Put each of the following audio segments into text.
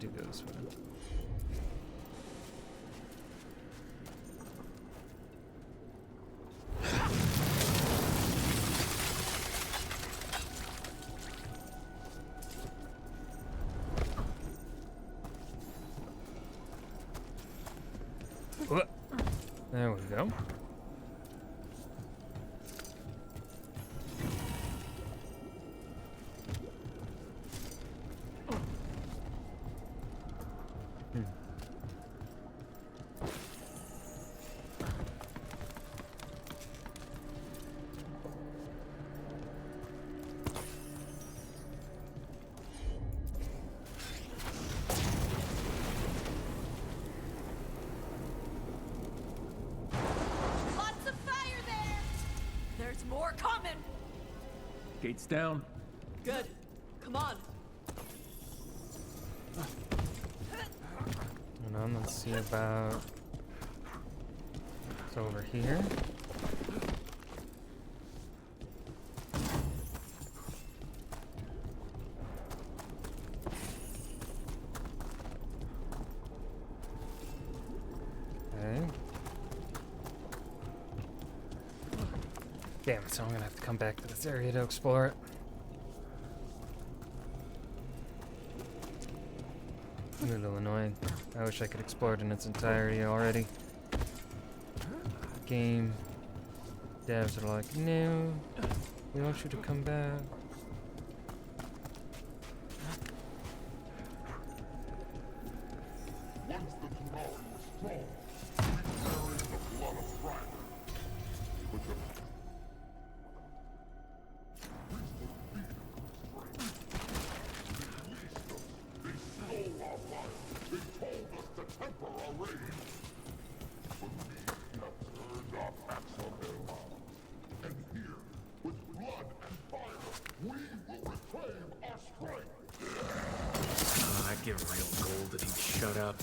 do go this way. There we go. More coming! Gates down. Good. Come on. Hold on, let's see about... It's over here. Okay. Damn it, so I'm gonna have to come back to this area to explore it. A little annoying. I wish I could explore it in its entirety already. Game devs are like, no, we want you to come back. I'd give real gold that he'd shut up.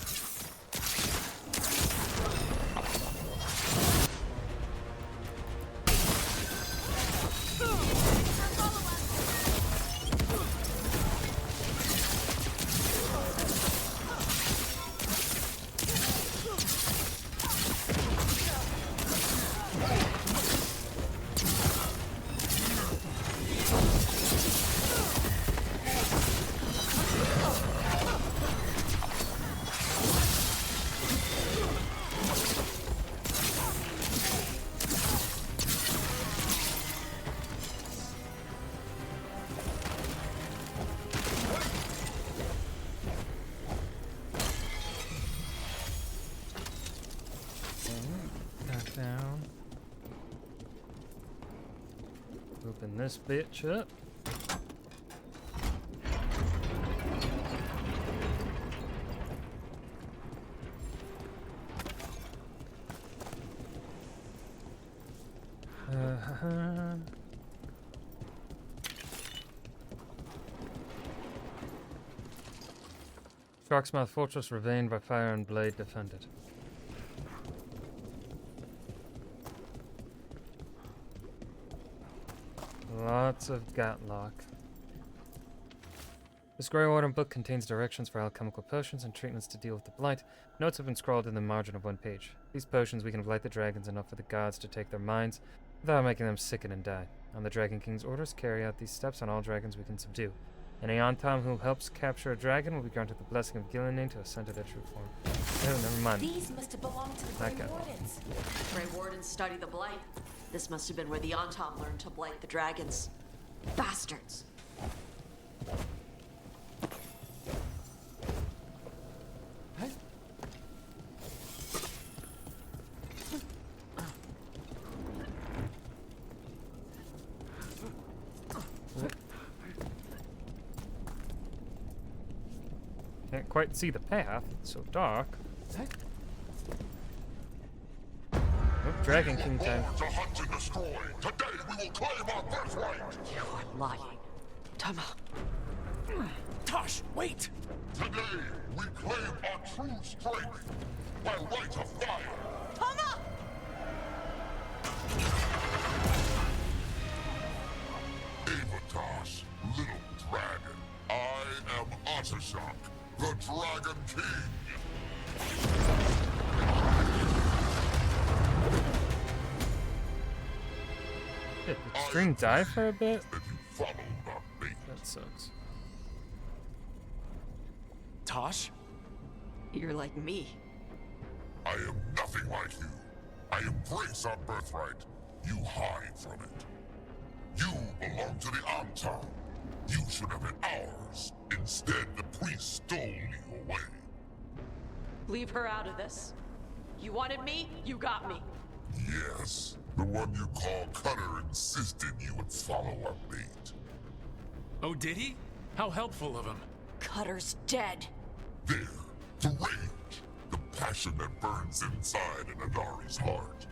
Down. Open this bitch up. Shark's Mouth Fortress remained by fire and blade defended. Lots of Gatlock. This Grey Warden book contains directions for alchemical potions and treatments to deal with the blight. Notes have been scrawled in the margin of one page. These potions weaken blight the dragons enough for the gods to take their minds without making them sicken and die. On the Dragon King's orders, carry out these steps on all dragons we can subdue. Any Antam who helps capture a dragon will be granted the blessing of Gillinan to ascend to their true form. Oh, never mind. These must have belonged to the Grey Wardens. Grey Wardens study the blight. This must have been where the Antam learned to blight the dragons. Bastards. Can't quite see the path, it's so dark. Oh, Dragon King time. To hunt and destroy. Today we will claim our birthright. You are lying. Tama. Tosh, wait! Today we claim our true strength by right of fire. Tama! Avatas, little dragon. I am Ottershock, the Dragon King. Did the string die for a bit? That you followed our fate. That sucks. Tosh? You're like me. I am nothing like you. I embrace our birthright. You hide from it. You belong to the Antam. You should have been ours. Instead, the priest stole you away. Leave her out of this. You wanted me, you got me. Yes, the one you call Cutter insisted you would follow our fate. Oh, did he? How helpful of him. Cutter's dead. There, the rage, the passion that burns inside an Adari's heart.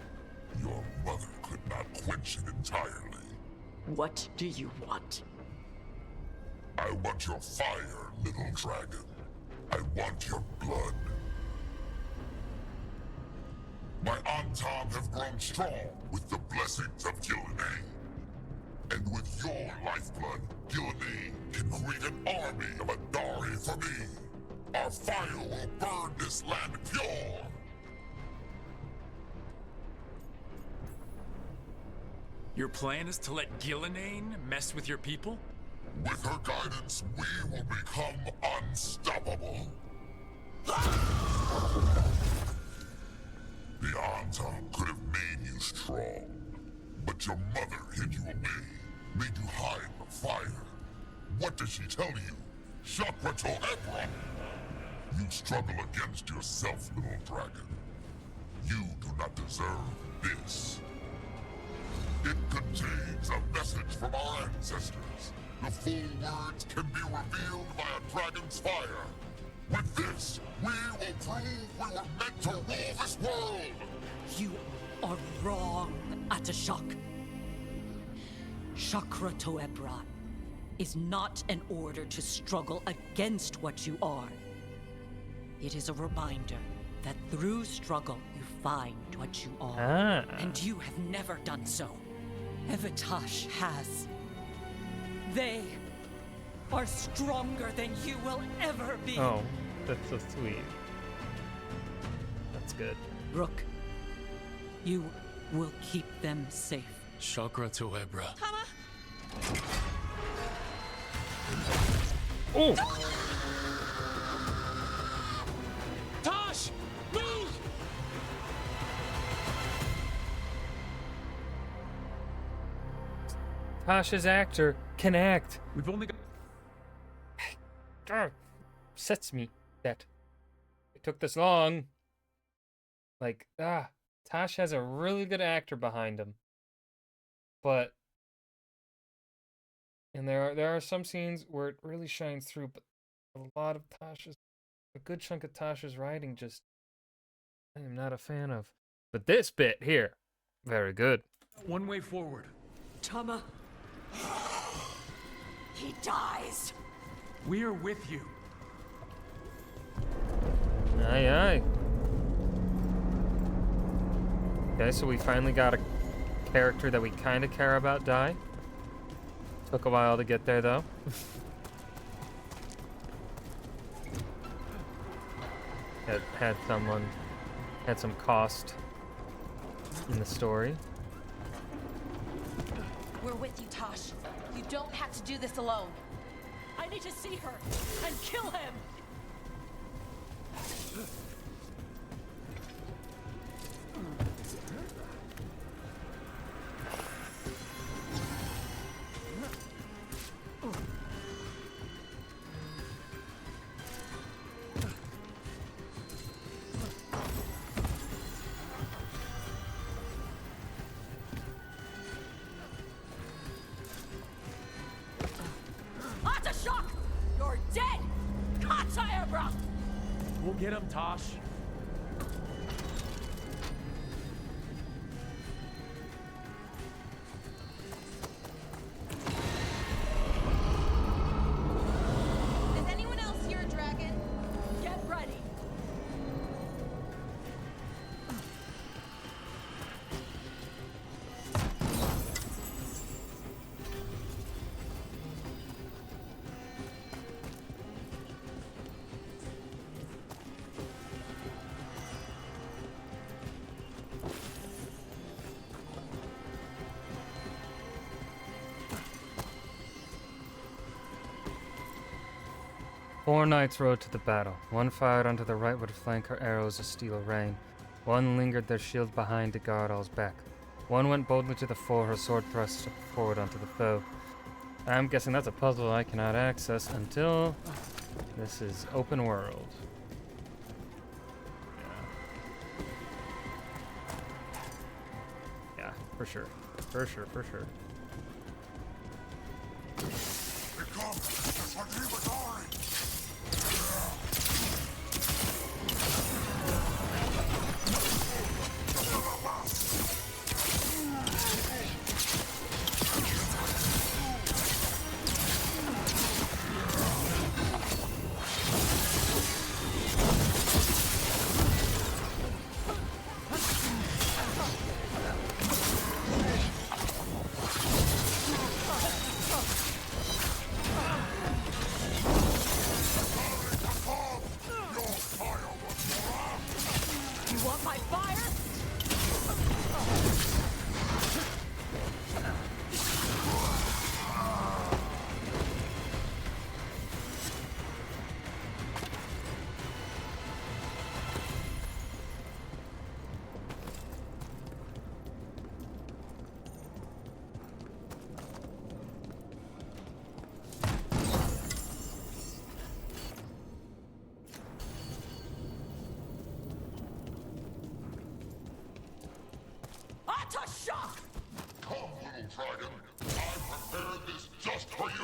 Your mother could not quench it entirely. What do you want? I want your fire, little dragon. I want your blood. My Antam have grown strong with the blessings of Gillenay. And with your lifeblood, Gillenay can create an army of Adari for me. Our fire will burn this land pure. Your plan is to let Gillenane mess with your people? With her guidance, we will become unstoppable. The Antam could have made you strong, but your mother hid you away, made you hide the fire. What did she tell you? Chakra to Hebron. You struggle against yourself, little dragon. You do not deserve this. It contains a message from our ancestors. The full words can be revealed by a dragon's fire. With this, we will prove we were meant to rule this world! You are wrong, Atashak. Chakra to Ebron is not an order to struggle against what you are. It is a reminder that through struggle you find what you are. And you have never done so. Evitash has. They are stronger than you will ever be. Oh, that's so sweet. That's good. Rook, you will keep them safe. Chakra to Ebra. Oh! Tosh! Move! Tasha's actor can act. We've only got... Upsets me that it took this long. Like, Tosh has a really good actor behind him. But and there are some scenes where it really shines through, but a good chunk of Tasha's writing just I am not a fan of. But this bit here, very good. One way forward. Tama. He dies. We are with you. Aye, aye. Okay, so we finally got a character that we kind of care about die. Took a while to get there, though. had some cost in the story. We're with you, Tosh. You don't have to do this alone. I need to see her and kill him! Atashak! You're dead! Katayabra! We'll get him, Tosh. Is anyone else here a dragon? Get ready! 4 knights rode to the battle. One fired onto the right with flank her arrows of steel rain. One lingered their shield behind to guard all's back. One went boldly to the fore, her sword thrust forward onto the foe. I'm guessing that's a puzzle I cannot access until this is open world. Yeah, for sure. For sure, for sure. You want my fire? Shock! Come, little dragon. I prepared this just for you.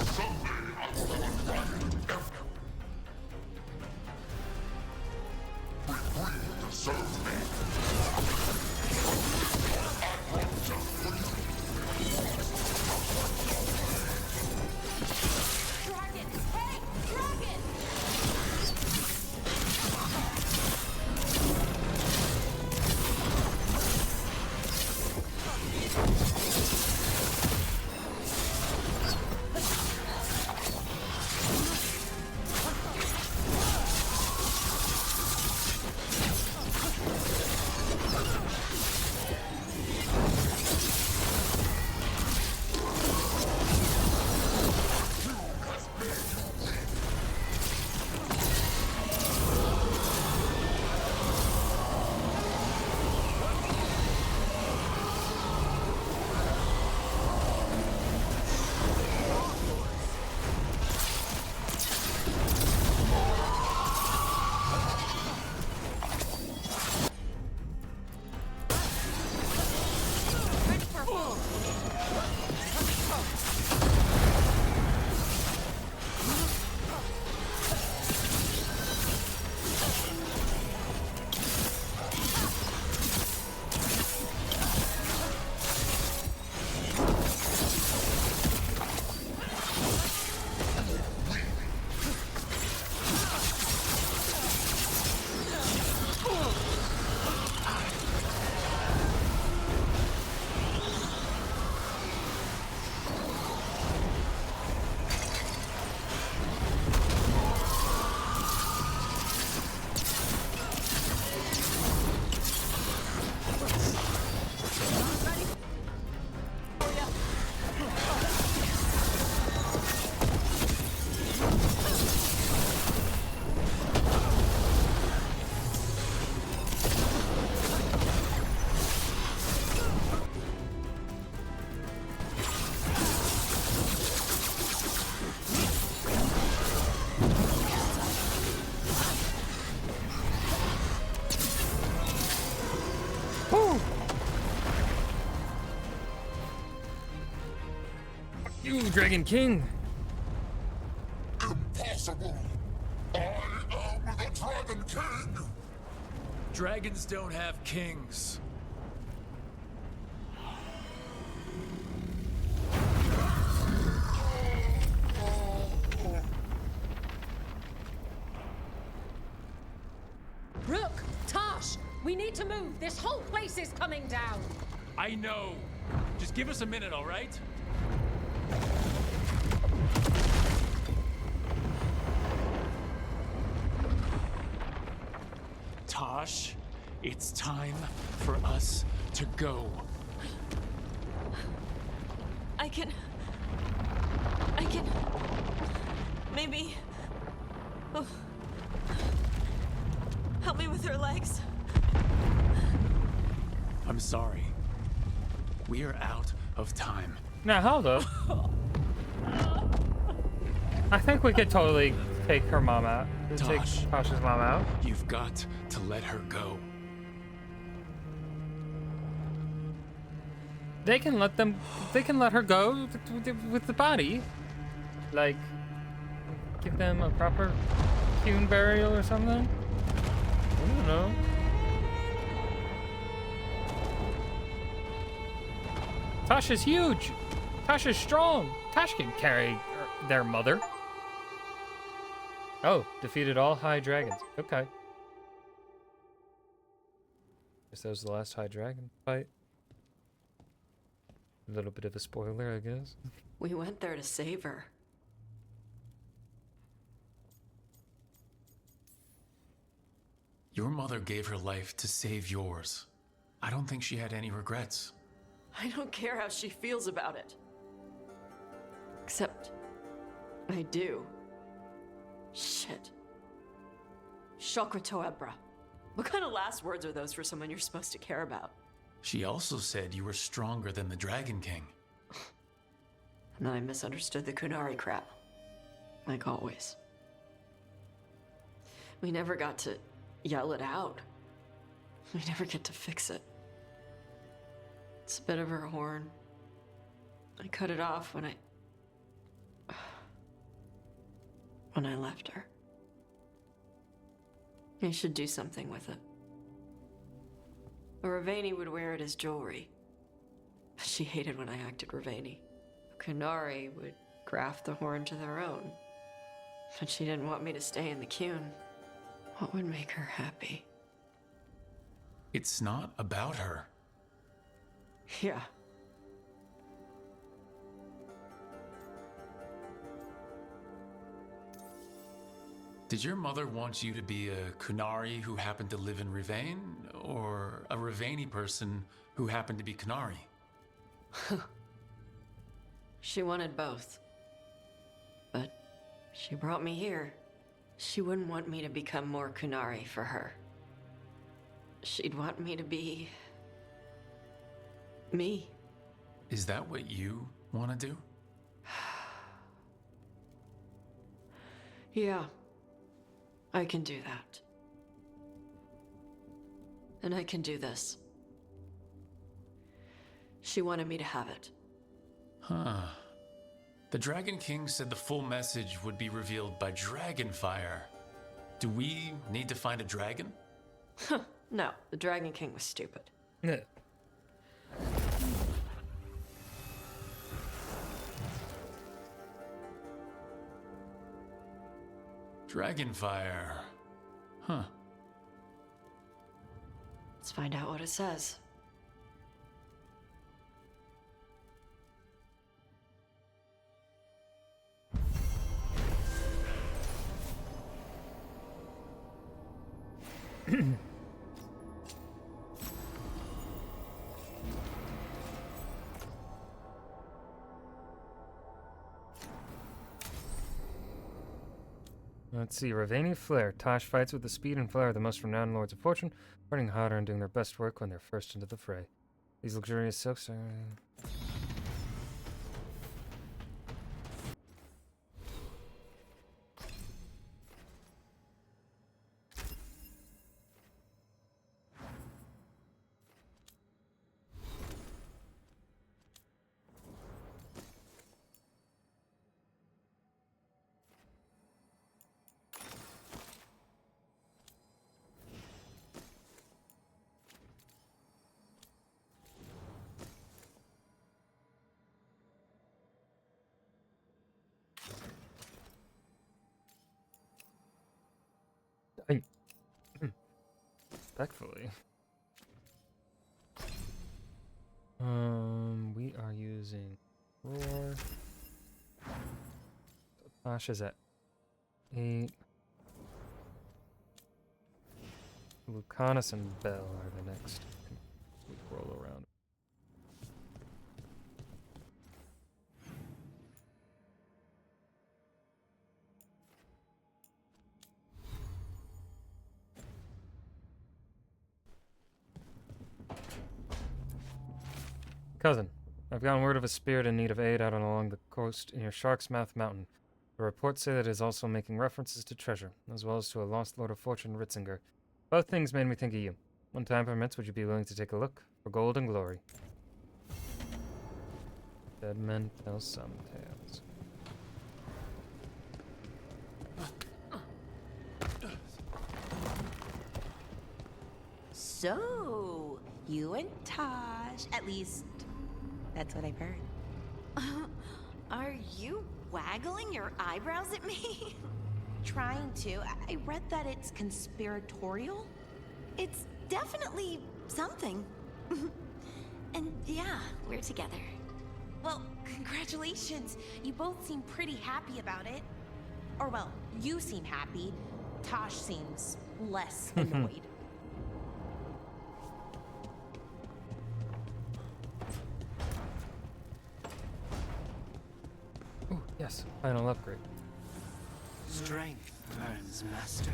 Someday I will have a dragon ever. We breed to serve me. I want just for you. Dragon! Hey! Dragon! You, Dragon King! Impossible. I am the Dragon King. Dragons don't have kings. Rook! Tosh! We need to move! This whole place is coming down! I know. Just give us a minute, all right? Tosh, it's time for us to go. I can... Maybe... Oh. Help me with her legs. I'm sorry. We are out of time. Now, hold up. I think we could totally take her mom out. Take Tosh. Tasha's mom out. You've got to let her go. They can let them. They can let her go with the body. Like, give them a proper hewn burial or something. I don't know. Tasha's huge. Tasha's strong. Tasha can carry their mother. Oh, defeated all high dragons. Okay. Guess that was the last high dragon fight. A little bit of a spoiler, I guess. We went there to save her. Your mother gave her life to save yours. I don't think she had any regrets. I don't care how she feels about it. Except... I do. Shit. Shokrato Ebra. What kind of last words are those for someone you're supposed to care about? She also said you were stronger than the Dragon King. And then I misunderstood the Kunari crap. Like always. We never got to yell it out. We never get to fix it. It's a bit of her horn. I cut it off when I left her. I should do something with it. Ravani would wear it as jewelry. But she hated when I acted Ravani. Kunari would graft the horn to their own. But she didn't want me to stay in the Qun. What would make her happy? It's not about her. Yeah. Did your mother want you to be a Kunari who happened to live in Rivane, or a Rivani person who happened to be Kunari? She wanted both. But she brought me here. She wouldn't want me to become more Kunari for her. She'd want me to be... me. Is that what you want to do? Yeah. I can do that. And I can do this. She wanted me to have it. Huh. The Dragon King said the full message would be revealed by Dragonfire. Do we need to find a dragon? No, the Dragon King was stupid. Yeah. Dragonfire. Huh. Let's find out what it says. Let's see. Ravani Flair. Tosh fights with the speed and flair of the most renowned lords of fortune, running harder and doing their best work when they're first into the fray. These luxurious silks are... Respectfully. We are using roar. Tasha's at 8. Lucanus and Bell are the next. We roll around. Cousin, I've gotten word of a spirit in need of aid out and along the coast near Shark's Mouth Mountain. The reports say that it is also making references to treasure, as well as to a lost Lord of Fortune, Ritzinger. Both things made me think of you. When time permits, would you be willing to take a look? For gold and glory. Dead men tell some tales. So, you and Tosh, at least that's what I've heard. Are you waggling your eyebrows at me? Trying to. I read that it's conspiratorial. It's definitely something. And yeah, we're together. Well, congratulations. You both seem pretty happy about it. Or, well, you seem happy. Tosh seems less annoyed. Ooh, yes, final upgrade. Strength earns mastery.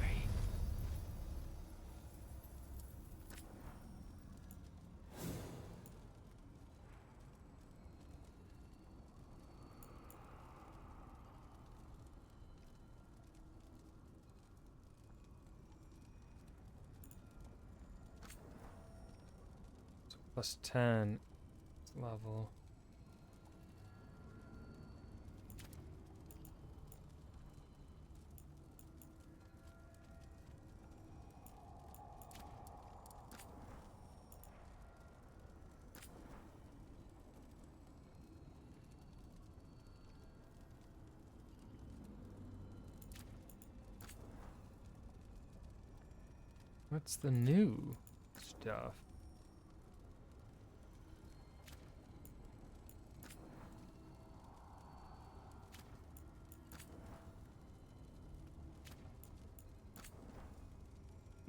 So plus 10 level. What's the new stuff?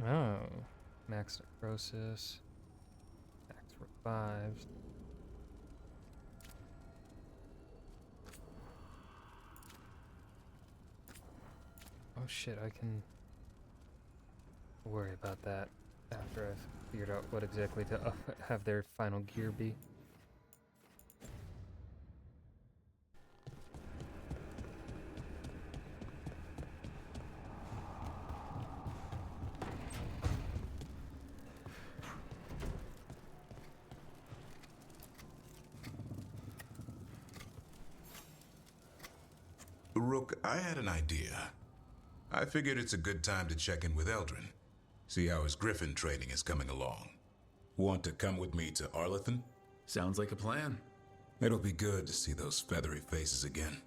Oh, max necrosis, max revives. Oh shit, I can worry about that after I've figured out what exactly to have their final gear be. Rook, I had an idea. I figured it's a good time to check in with Eldrin. See how his Griffin training is coming along. Want to come with me to Arlethan? Sounds like a plan. It'll be good to see those feathery faces again.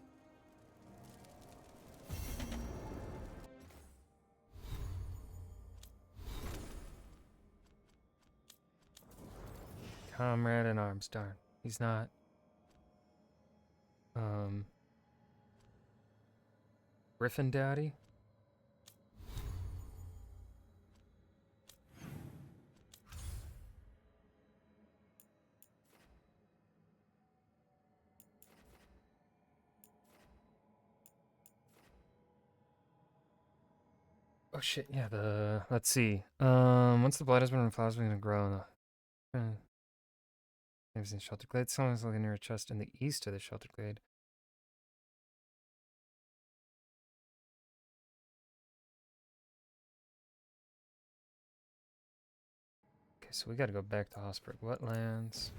Comrade in arms, darn. He's not. Griffin Daddy? Oh shit, yeah, let's see. Once the blood has been in flowers, we're gonna grow. Lives in sheltered glade. Someone's looking near a chest in the east of the sheltered glade. Okay, so we gotta go back to Hossberg Wetlands.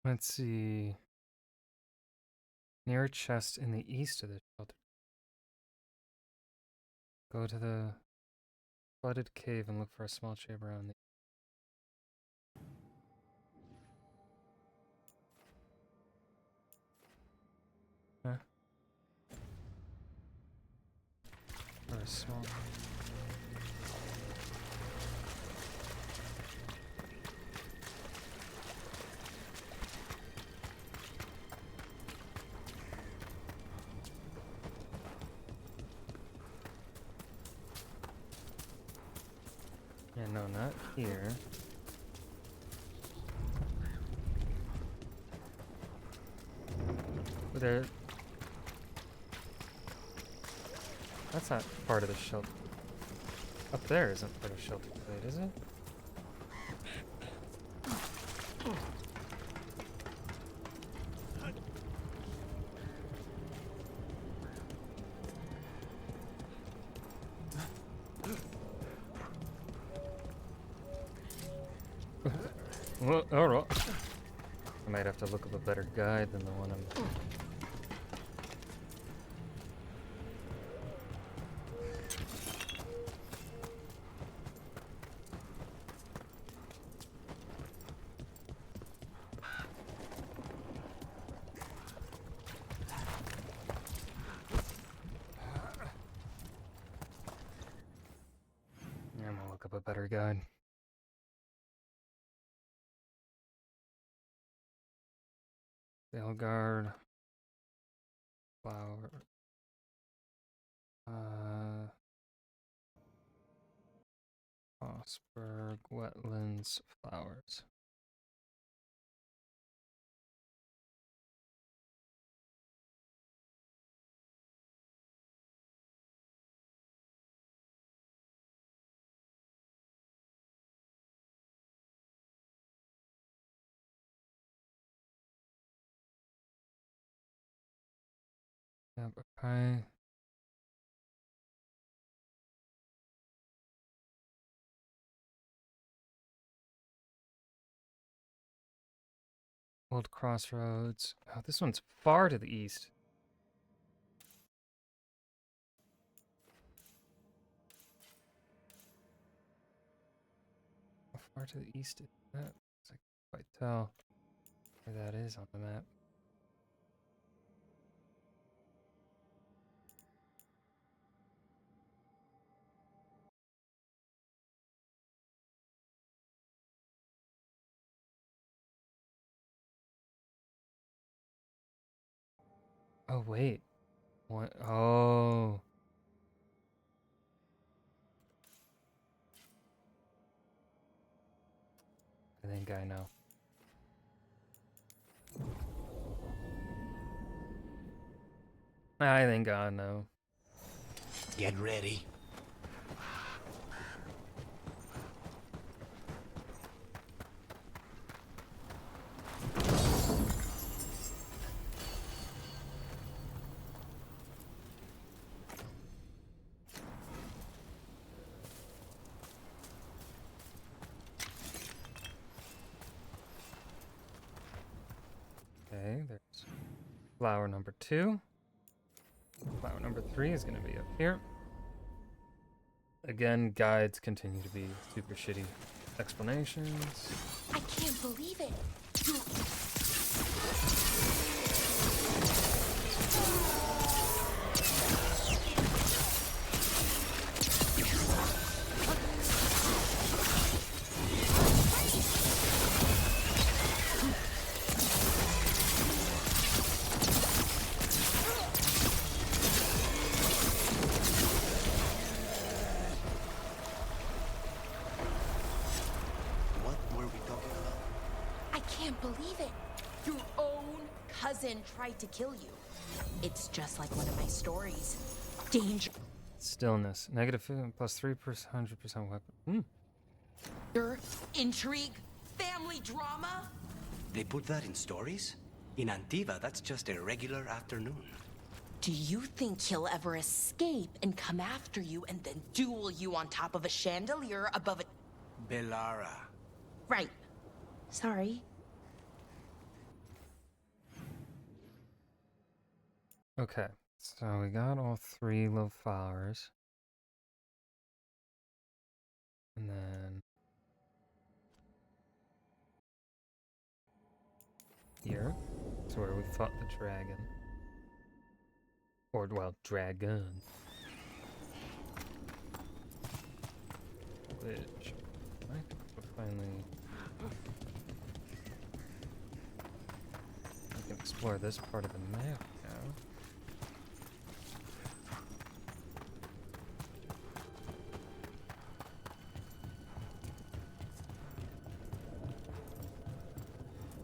Let's see. Near a chest in the east of the shelter. Go to the flooded cave and look for a small chamber on the. Huh? Or a small. Yeah, no, not here. But there. That's not part of the shelter. Up there isn't part of the shelter plate, is it? Well, alright. I might have to look up a better guide than the one I'm. I'm gonna look up a better guide. Veilguard. Flower. Mossberg, wetlands, flowers. Yep, okay. Old Crossroads. Oh, this one's far to the east. How far to the east is that? I can't quite tell where that is on the map. Oh, wait. What? Oh. I think I know. I think I know. Get ready. Okay, there's flower number 2. Flower number 3 is going to be up here. Again, guides continue to be super shitty explanations. I can't believe it. What were we talking about? I can't believe it. Your own cousin tried to kill you. It's just like one of my stories. Danger. Stillness. Negative 2 plus 3%, 100% weapon. Intrigue. Family drama. They put that in stories? In Antiva, that's just a regular afternoon. Do you think he'll ever escape and come after you and then duel you on top of a chandelier above a... Bellara. Right. Sorry. Okay, so we got all 3 little flowers. And then here is where we fought the dragon. Or, well, dragon. Which I think we'll finally... We can explore this part of the map now.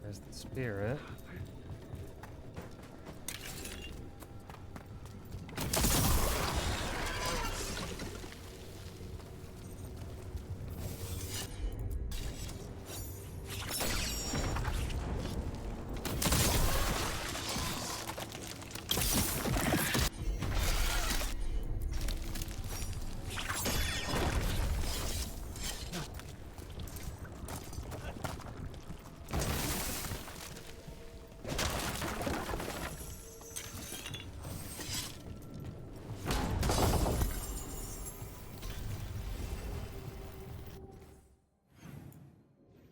There's the spirit.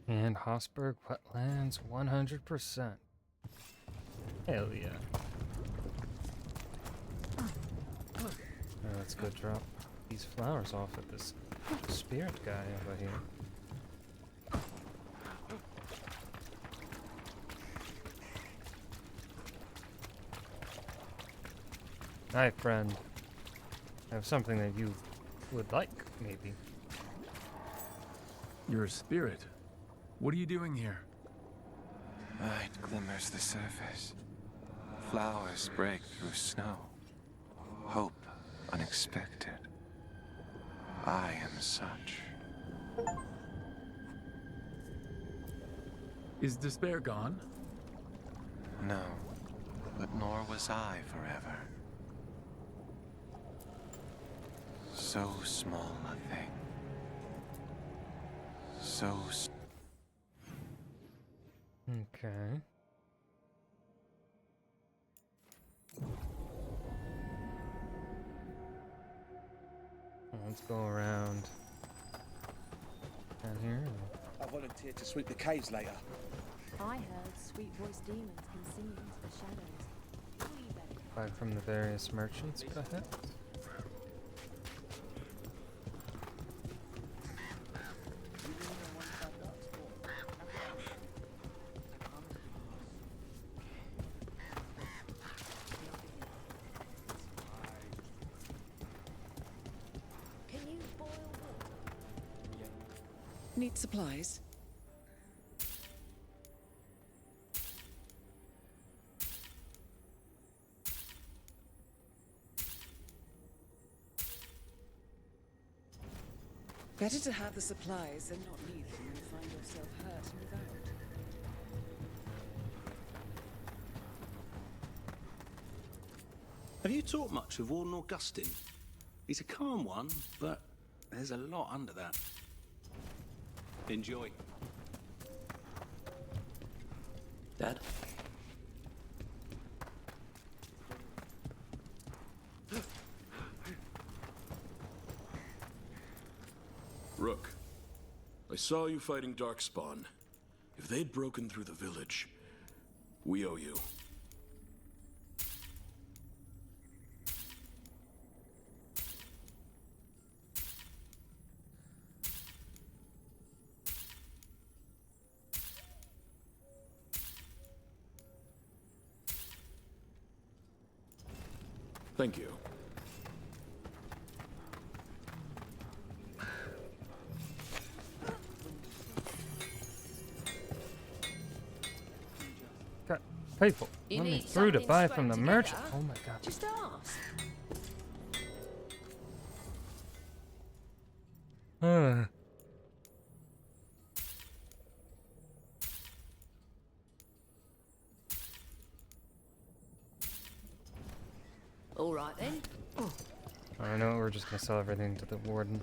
And Hossberg Wetlands 100%. Hell yeah. Now let's go drop these flowers off at this spirit guy over here. Hi, friend. I have something that you would like, maybe. You're a spirit. What are you doing here? Light glimmers the surface. Flowers break through snow. Hope unexpected. I am such. Is despair gone? No, but nor was I forever. So small a thing. So Okay. Let's go around down here. I volunteered to sweep the caves later. I heard sweet-voiced demons can sing into the shadows. Buy from the various merchants, perhaps? Need supplies? Better to have the supplies than not need them and find yourself hurt and without. Have you talked much with Warden Augustine? He's a calm one, but there's a lot under that. Enjoy. Dad? Rook, I saw you fighting Darkspawn. If they'd broken through the village, we owe you. Thank you. Got people running through to buy from the merchant. Oh my god. Just ask. All right then. I know we're just gonna sell everything to the warden.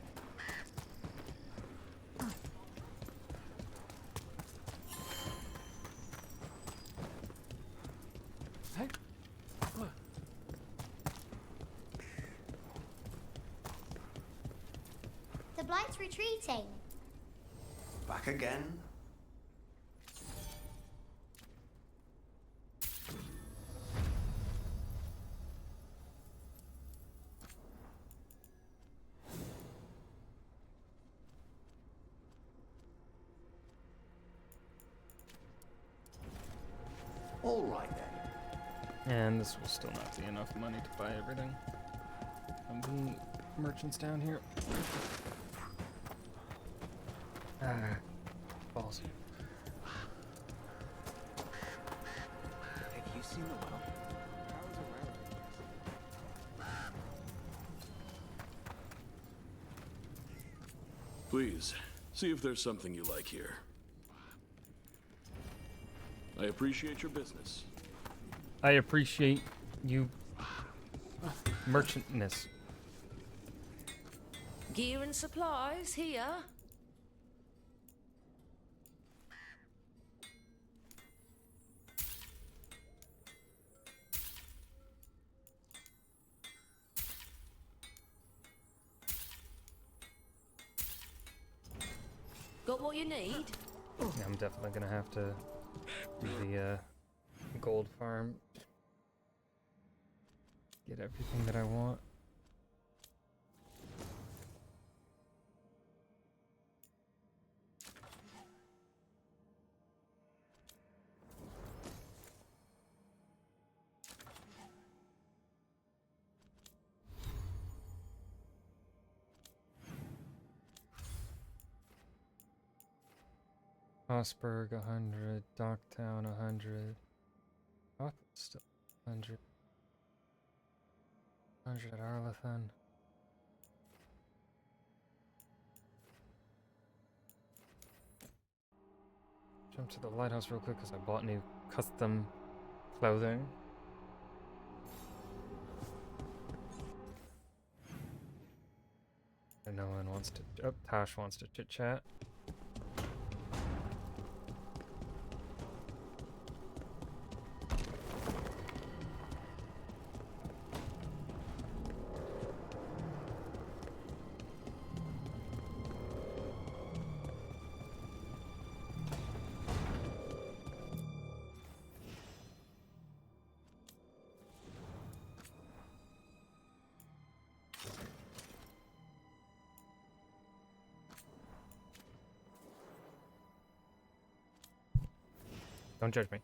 the Blight's retreating. Back again? All right then. And this will still not be enough money to buy everything. The merchants down here. Ah, balls. Have you seen the well? Please, see if there's something you like here. I appreciate your business. I appreciate you merchantness. Gear and supplies here. Got what you need? Yeah, I'm definitely gonna have to do the gold farm. Get everything that I want. Osberg 100, Docktown 100, still 100, 100 at Arlathan. Jump to the lighthouse real quick because I bought new custom clothing. And no one wants to. Oh, Tosh wants to chit chat. Don't judge me.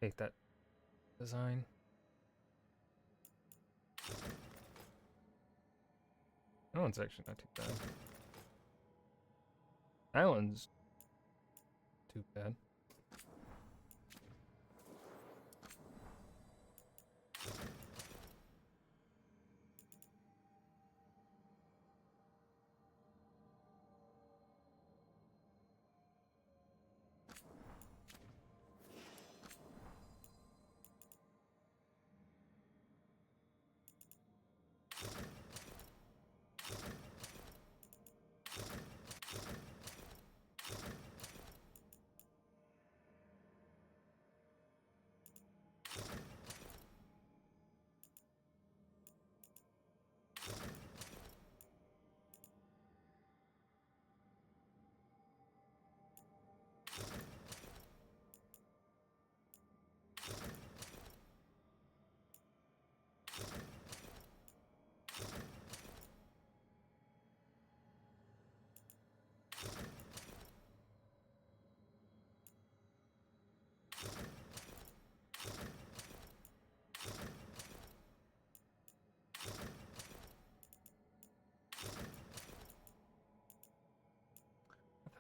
Hate that design. That one's actually not too bad. That one's too bad.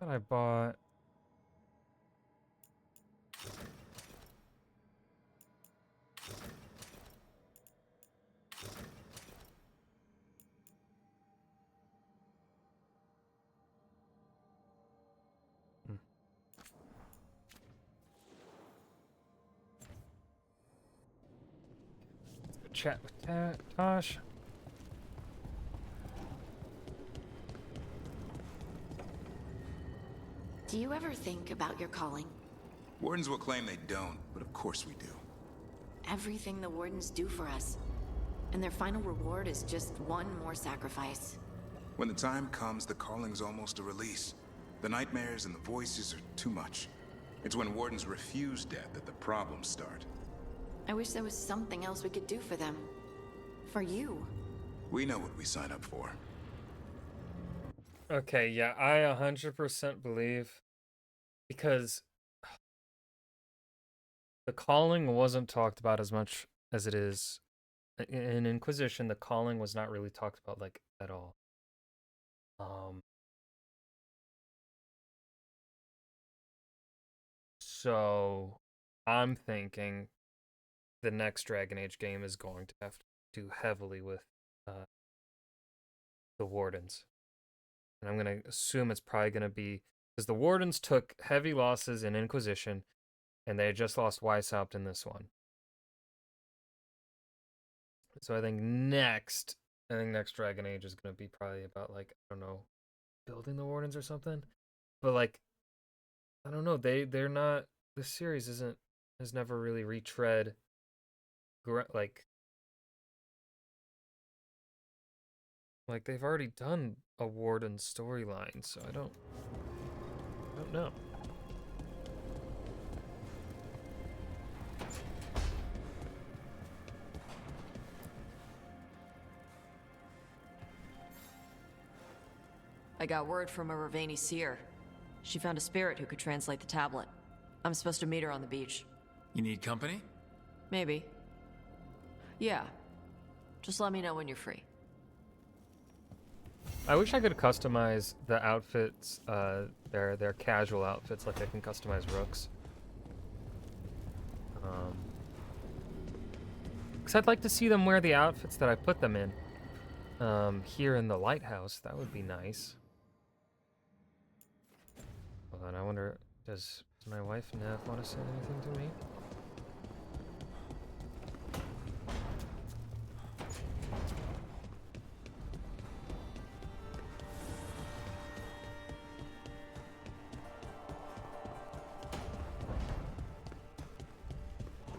I thought I bought. Let's go chat with Tosh. Do you ever think about your calling? Wardens will claim they don't, but of course we do. Everything the Wardens do for us. And their final reward is just one more sacrifice. When the time comes, the calling's almost a release. The nightmares and the voices are too much. It's when Wardens refuse death that the problems start. I wish there was something else we could do for them. For you. We know what we sign up for. Okay, yeah, I 100% believe, because the calling wasn't talked about as much as it is in Inquisition. The calling was not really talked about, like, at all. So I'm thinking the next Dragon Age game is going to have to do heavily with the Wardens. And I'm going to assume it's probably going to be, because the Wardens took heavy losses in Inquisition, and they just lost Weishaupt in this one. So I think next Dragon Age is going to be probably about, like, I don't know, building the Wardens or something. But, like, I don't know, they're not, this series has never really retread, like they've already done a Warden storyline, so I don't know. I got word from a Ravani seer. She found a spirit who could translate the tablet. I'm supposed to meet her on the beach. You need company? Maybe. Yeah. Just let me know when you're free. I wish I could customize the outfits, their casual outfits, like I can customize Rook's. Because I'd like to see them wear the outfits that I put them in. Here in the lighthouse, that would be nice. Hold on, I wonder, does my wife Nev want to say anything to me?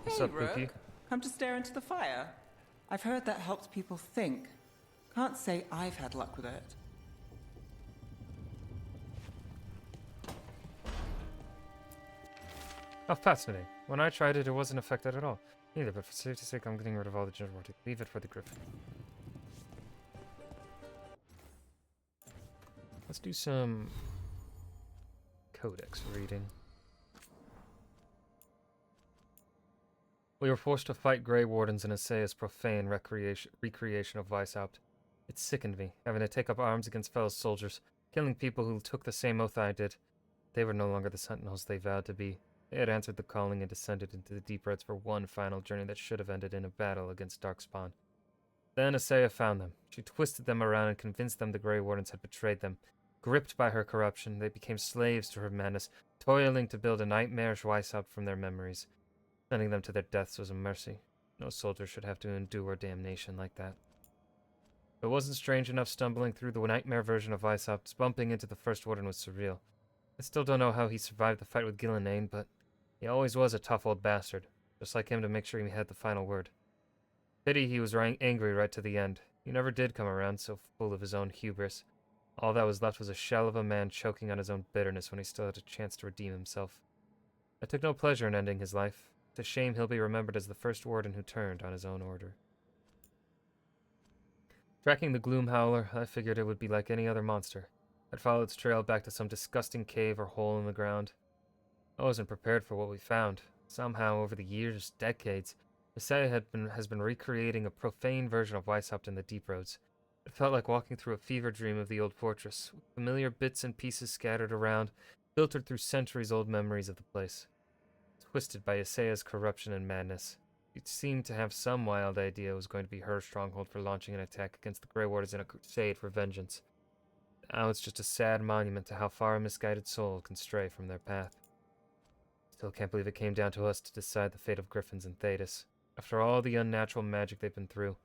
Hey, Rook. Come to stare into the fire? I've heard that helps people think. Can't say I've had luck with it. Oh, fascinating. When I tried it, it wasn't affected at all. Neither, but for safety's sake, I'm getting rid of all the ginger water. Leave it for the griffin. Let's do some codex reading. We were forced to fight Grey Wardens and essay as profane recreation of Weishaupt. It sickened me, having to take up arms against fellow soldiers, killing people who took the same oath I did. They were no longer the sentinels they vowed to be. They had answered the calling and descended into the deep reds for one final journey that should have ended in a battle against Darkspawn. Then Asaya found them. She twisted them around and convinced them the Grey Wardens had betrayed them. Gripped by her corruption, they became slaves to her madness, toiling to build a nightmarish Weishaupt from their memories. Sending them to their deaths was a mercy. No soldier should have to endure damnation like that. It wasn't strange enough stumbling through the nightmare version of Weishaupt. Bumping into the First Warden was surreal. I still don't know how he survived the fight with Gillenane, but he always was a tough old bastard. Just like him to make sure he had the final word. Pity he was angry right to the end. He never did come around, so full of his own hubris. All that was left was a shell of a man choking on his own bitterness when he still had a chance to redeem himself. I took no pleasure in ending his life. It's a shame he'll be remembered as the first warden who turned on his own order. Tracking the Gloom Howler, I figured it would be like any other monster. I'd follow its trail back to some disgusting cave or hole in the ground. I wasn't prepared for what we found. Somehow, over the years, decades, Messiah has been recreating a profane version of Weishaupt in the Deep Roads. It felt like walking through a fever dream of the old fortress, with familiar bits and pieces scattered around, filtered through centuries-old memories of the place. Twisted by Isaya's corruption and madness, it seemed to have some wild idea it was going to be her stronghold for launching an attack against the Grey Wardens in a crusade for vengeance. Now it's just a sad monument to how far a misguided soul can stray from their path. Still can't believe it came down to us to decide the fate of Griffins and Thetis. After all the unnatural magic they've been through,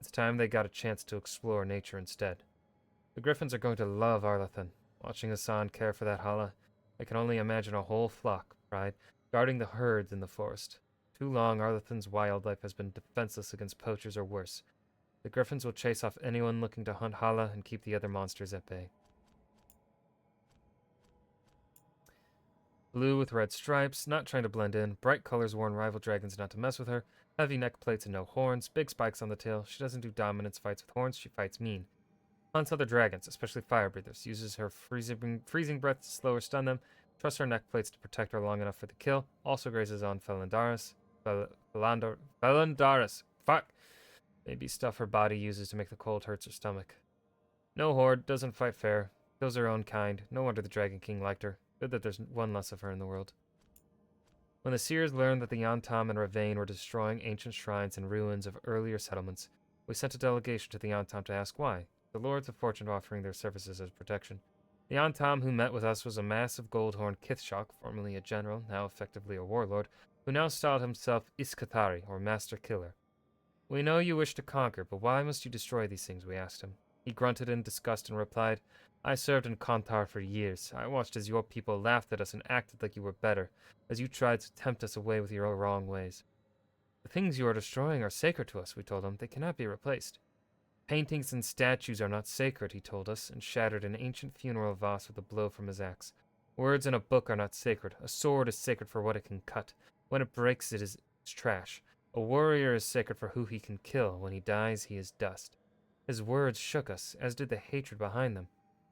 it's time they got a chance to explore nature instead. The Griffins are going to love Arlathan. Watching Hassan care for that Hala, I can only imagine a whole flock, pride, guarding the herds in the forest. Too long, Arlethan's wildlife has been defenseless against poachers or worse. The griffins will chase off anyone looking to hunt Hala and keep the other monsters at bay. Blue with red stripes, not trying to blend in, bright colors warn rival dragons not to mess with her, heavy neck plates and no horns, big spikes on the tail. She doesn't do dominance fights with horns, she fights mean. Hunts other dragons, especially fire breathers, uses her freezing breath to slow or stun them, trusts her neck plates to protect her long enough for the kill, also grazes on Felandaris. Fuck! Maybe stuff her body uses to make the cold hurts her stomach. No horde, doesn't fight fair, kills her own kind, no wonder the Dragon King liked her. Good that there's one less of her in the world. When the seers learned that the Yantam and Ravain were destroying ancient shrines and ruins of earlier settlements, we sent a delegation to the Yantam to ask why. The Lords of Fortune offering their services as protection. The Yantam who met with us was a massive gold-horned Kithshok, formerly a general, now effectively a warlord, who now styled himself Iskathari, or Master Killer. We know you wish to conquer, but why must you destroy these things, we asked him. He grunted in disgust and replied, I served in Kontar for years. I watched as your people laughed at us and acted like you were better, as you tried to tempt us away with your wrong ways. The things you are destroying are sacred to us, we told him. They cannot be replaced. Paintings and statues are not sacred, he told us, and shattered an ancient funeral vase with a blow from his axe. Words in a book are not sacred. A sword is sacred for what it can cut. When it breaks, it's trash. A warrior is sacred for who he can kill. When he dies, he is dust. His words shook us, as did the hatred behind them.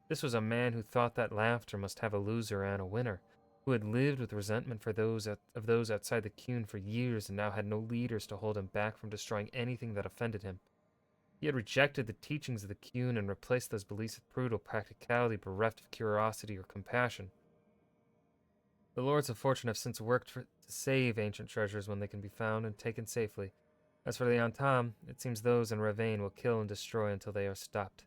This was a man who thought that laughter must have a loser and a winner, who had lived with resentment for those outside the Qun for years and now had no leaders to hold him back from destroying anything that offended him. He had rejected the teachings of the Qun and replaced those beliefs with brutal practicality bereft of curiosity or compassion. The Lords of Fortune have since worked to save ancient treasures when they can be found and taken safely. As for the Yantam, it seems those in Ravain will kill and destroy until they are stopped.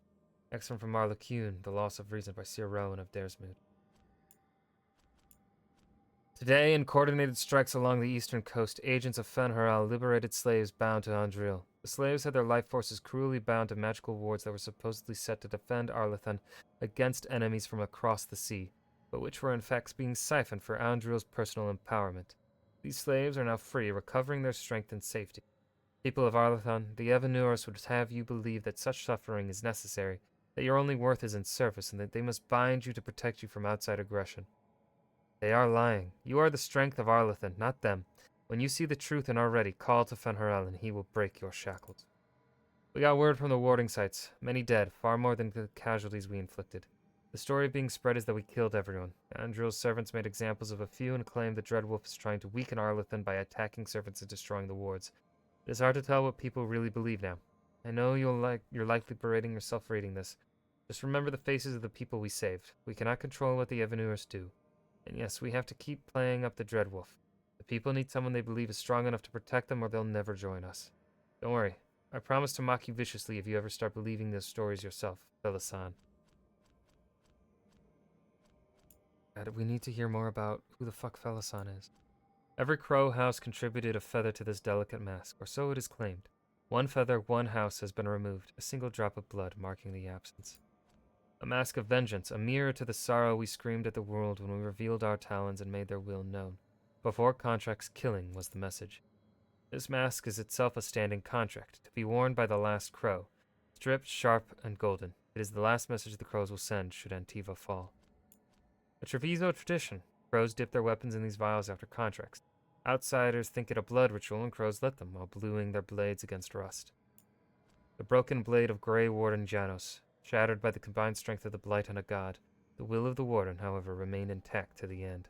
Excerpt from Marla Qun, The Loss of Reason by Sir Rowan of Daresmood. Today, in coordinated strikes along the eastern coast, agents of Fen'Haral liberated slaves bound to Andril. The slaves had their life forces cruelly bound to magical wards that were supposedly set to defend Arlethan against enemies from across the sea, but which were in fact being siphoned for Andril's personal empowerment. These slaves are now free, recovering their strength and safety. People of Arlethan, the Evanuris would have you believe that such suffering is necessary, that your only worth is in service, and that they must bind you to protect you from outside aggression. They are lying. You are the strength of Arlethan, not them. When you see the truth and are ready, call to Fen'Haral, and he will break your shackles. We got word from the warding sites. Many dead, far more than the casualties we inflicted. The story being spread is that we killed everyone. Andril's servants made examples of a few and claimed the Dreadwolf is trying to weaken Arlethan by attacking servants and destroying the wards. It is hard to tell what people really believe now. I know you're likely berating yourself for reading this. Just remember the faces of the people we saved. We cannot control what the Evanuris do. And yes, we have to keep playing up the Dreadwolf. The people need someone they believe is strong enough to protect them or they'll never join us. Don't worry. I promise to mock you viciously if you ever start believing those stories yourself, Felasan. We need to hear more about who the fuck Felasan is. Every crow house contributed a feather to this delicate mask, or so it is claimed. One feather, one house has been removed, a single drop of blood marking the absence. A mask of vengeance, a mirror to the sorrow we screamed at the world when we revealed our talons and made their will known. Before contracts, killing was the message. This mask is itself a standing contract, to be worn by the last crow. Stripped, sharp, and golden, it is the last message the crows will send should Antiva fall. A Treviso tradition. Crows dip their weapons in these vials after contracts. Outsiders think it a blood ritual and crows let them, while bluing their blades against rust. The broken blade of Grey Warden Janos, shattered by the combined strength of the Blight and a god. The will of the Warden, however, remained intact to the end.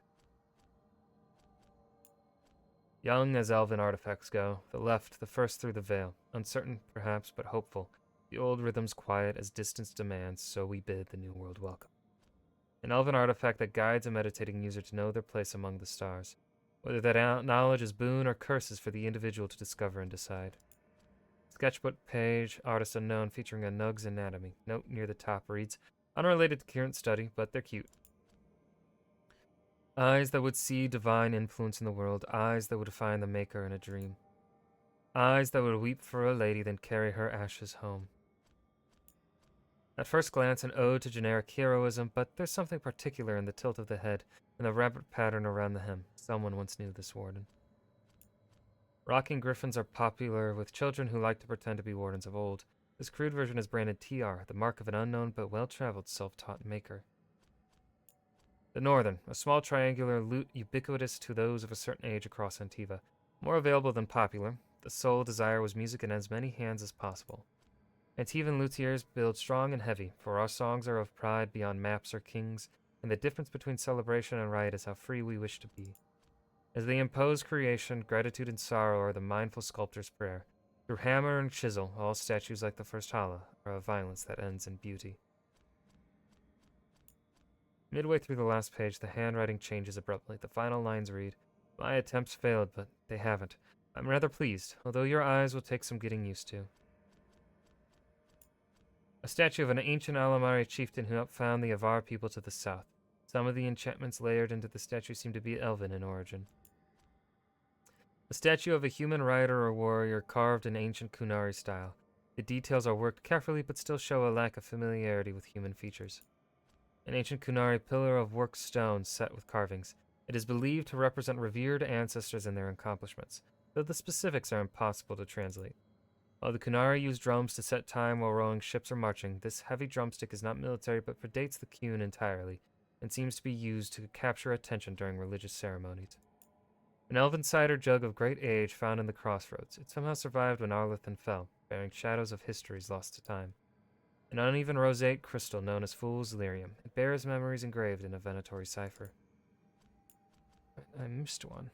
Young as elven artifacts go, the left, the first through the veil, uncertain perhaps, but hopeful, the old rhythms quiet as distance demands, so we bid the new world welcome. An elven artifact that guides a meditating user to know their place among the stars, whether that knowledge is boon or curses for the individual to discover and decide. Sketchbook page, artist unknown, featuring a Nug's anatomy. Note near the top reads, unrelated to current study, but they're cute. Eyes that would see divine influence in the world, eyes that would find the Maker in a dream. Eyes that would weep for a lady, then carry her ashes home. At first glance, an ode to generic heroism, but there's something particular in the tilt of the head and the rabbit pattern around the hem. Someone once knew this warden. Rocking griffins are popular with children who like to pretend to be wardens of old. This crude version is branded TR, the mark of an unknown but well-traveled self-taught maker. The Northern, a small triangular lute ubiquitous to those of a certain age across Antiva. More available than popular, the sole desire was music in as many hands as possible. Antivan luthiers build strong and heavy, for our songs are of pride beyond maps or kings, and the difference between celebration and riot is how free we wish to be. As they impose creation, gratitude and sorrow are the mindful sculptor's prayer. Through hammer and chisel, all statues like the first Hala are of violence that ends in beauty. Midway through the last page, the handwriting changes abruptly. The final lines read, "My attempts failed, but they haven't. I'm rather pleased, although your eyes will take some getting used to." A statue of an ancient Alamari chieftain who outfound the Avar people to the south. Some of the enchantments layered into the statue seem to be elven in origin. A statue of a human rider or warrior carved in ancient Kunari style. The details are worked carefully but still show a lack of familiarity with human features. An ancient Kunari pillar of worked stone set with carvings. It is believed to represent revered ancestors and their accomplishments, though the specifics are impossible to translate. While the Kunari use drums to set time while rowing ships or marching, this heavy drumstick is not military but predates the Qun entirely, and seems to be used to capture attention during religious ceremonies. An elven cider jug of great age found in the crossroads. It somehow survived when Arlithan fell, bearing shadows of histories lost to time. An uneven roseate crystal known as Fool's Lyrium. It bears memories engraved in a Venatori cipher. I missed one.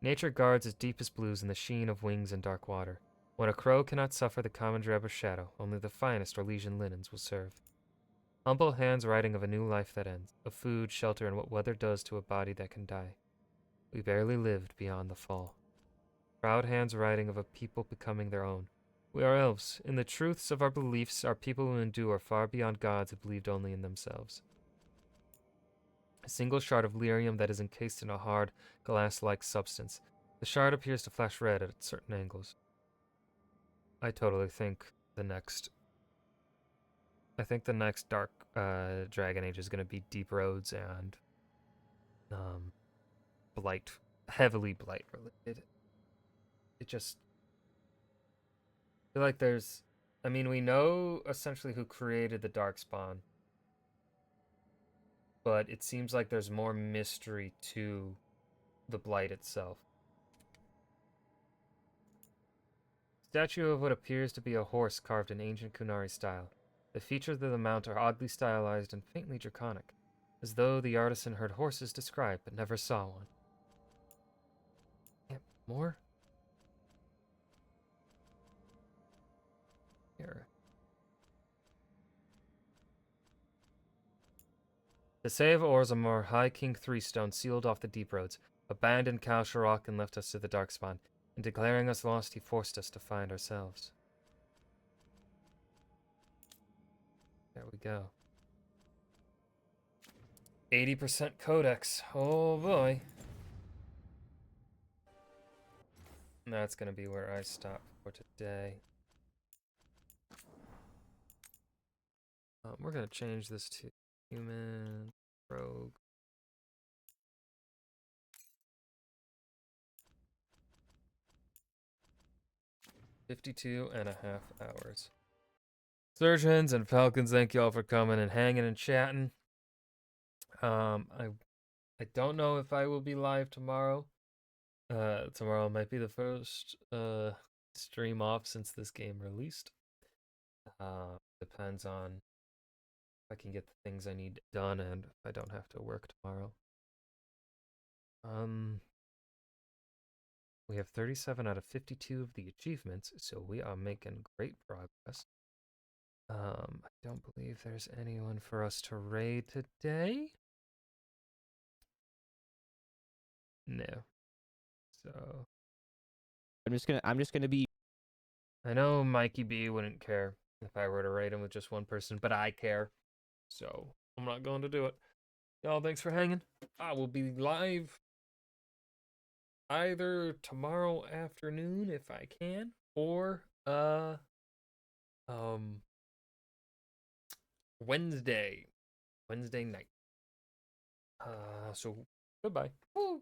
Nature guards its deepest blues in the sheen of wings and dark water. When a crow cannot suffer the common drab of shadow, only the finest Orlesian linens will serve. Humble hands writing of a new life that ends, of food, shelter, and what weather does to a body that can die. We barely lived beyond the fall. Proud hands writing of a people becoming their own. We are elves. In the truths of our beliefs, our people who endure far beyond gods who believed only in themselves. A single shard of lyrium that is encased in a hard, glass-like substance. The shard appears to flash red at certain angles. I totally think the next Dark Dragon Age is going to be Deep Roads and Blight, heavily Blight related. It just I feel like we know essentially who created the Darkspawn, but it seems like there's more mystery to the Blight itself. Statue of what appears to be a horse carved in ancient Kunari style. The features of the mount are oddly stylized and faintly draconic, as though the artisan heard horses described but never saw one. Yeah, more? Here. To save Orzammar, High King Threestone sealed off the deep roads, abandoned Kal Sharok and left us to the Darkspawn. In declaring us lost, he forced us to find ourselves. There we go. 80% Codex. Oh boy. And that's gonna be where I stop for today. We're gonna change this to human rogue. $52.5 hours. Surgeons and Falcons, thank y'all for coming and hanging and chatting. I don't know if I will be live tomorrow. Tomorrow might be the first stream off since this game released. Depends on if I can get the things I need done and if I don't have to work tomorrow. We have 37 out of 52 of the achievements, so we are making great progress. I don't believe there's anyone for us to raid today. No. So I'm just gonna be. I know Mikey B wouldn't care if I were to raid him with just one person, but I care. So I'm not going to do it. Y'all, thanks for hanging. I will be live either tomorrow afternoon if I can, or Wednesday night. So goodbye. Woo.